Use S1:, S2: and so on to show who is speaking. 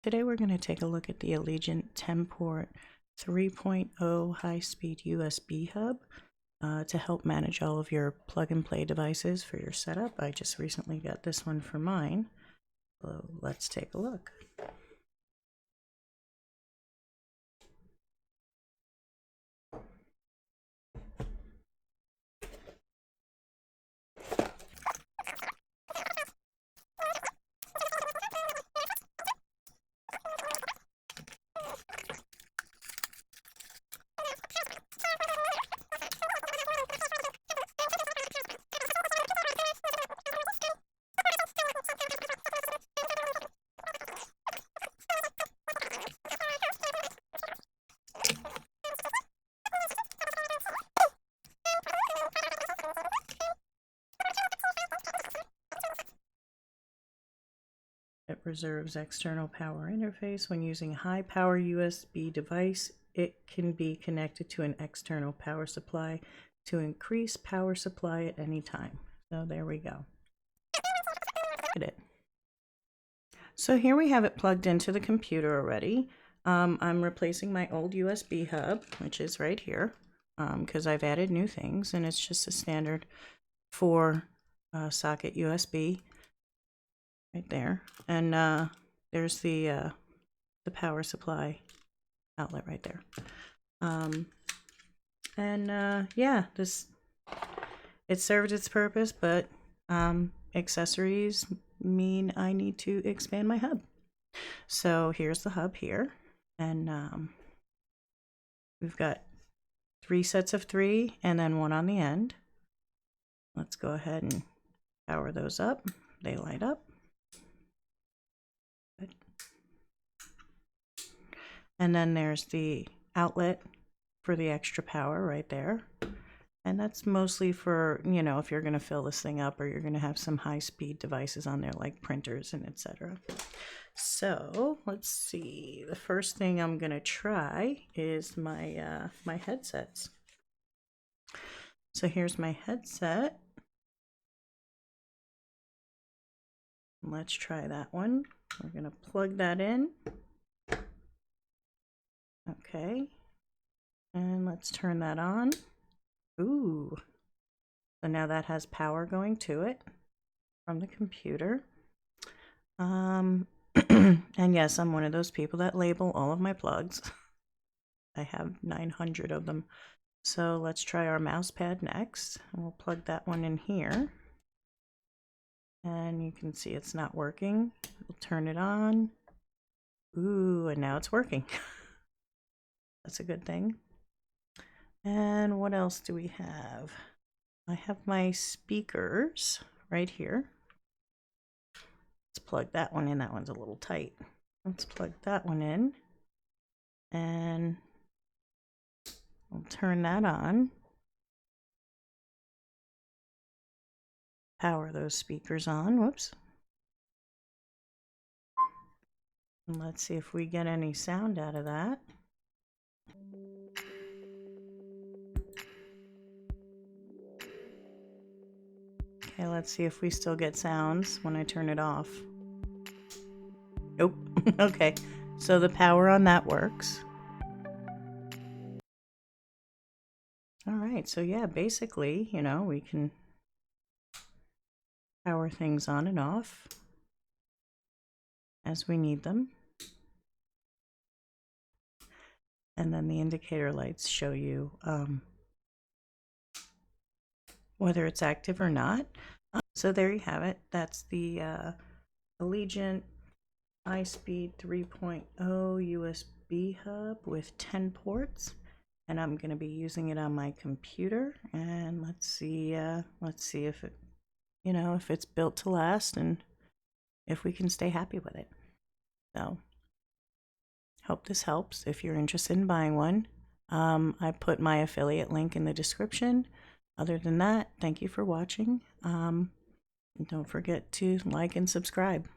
S1: Today we're going to take a look at the Elegiant 10-port 3.0 high-speed USB hub to help manage all of your plug-and-play devices for your setup. I just recently got this one for mine, so let's take a look. It reserves external power interface. When using high power USB device, it can be connected to an external power supply to increase power supply at any time. So there we go. Look at it. So here we have it plugged into the computer already. I'm replacing my old USB hub, which is right here, because I've added new things, and it's just a standard 4 socket USB right there. And there's the power supply outlet right there. Yeah, it served its purpose, but accessories mean I need to expand my hub. So here's the hub here, and we've got 3 sets of 3 and then 1 on the end. Let's go ahead and power those up. They light up. Good. And then there's the outlet for the extra power right there. And that's mostly for, you know, if you're going to fill this thing up or you're going to have some high-speed devices on there like printers and etc. So let's see. The first thing I'm going to try is my my headsets. So here's my headset. Let's try that one. We're going to plug that in. Okay. And let's turn that on. Ooh. So now that has power going to it from the computer. And yes, I'm one of those people that label all of my plugs. I have 900 of them. So let's try our mouse pad next. And we'll plug that one in here. And you can see it's not working. We'll turn it on. Ooh, and now it's working. That's a good thing. And what else do we have? I have my speakers right here. Let's plug that one in. That one's a little tight. Let's plug that one in. And we'll turn that on. Power those speakers on. Whoops. And let's see if we get any sound out of that. Okay, let's see if we still get sounds when I turn it off. Nope. Okay, so the power on that works. All right, so yeah, basically, you know, we can power things on and off as we need them. And then the indicator lights show you whether it's active or not. So there you have it. That's the Elegiant High Speed 3.0 USB hub with 10 ports. And I'm going to be using it on my computer. And let's see if it, you know, if it's built to last and if we can stay happy with it. So hope this helps. If you're interested in buying one, I put my affiliate link in the description. Other than that, thank you for watching. Don't forget to like and subscribe.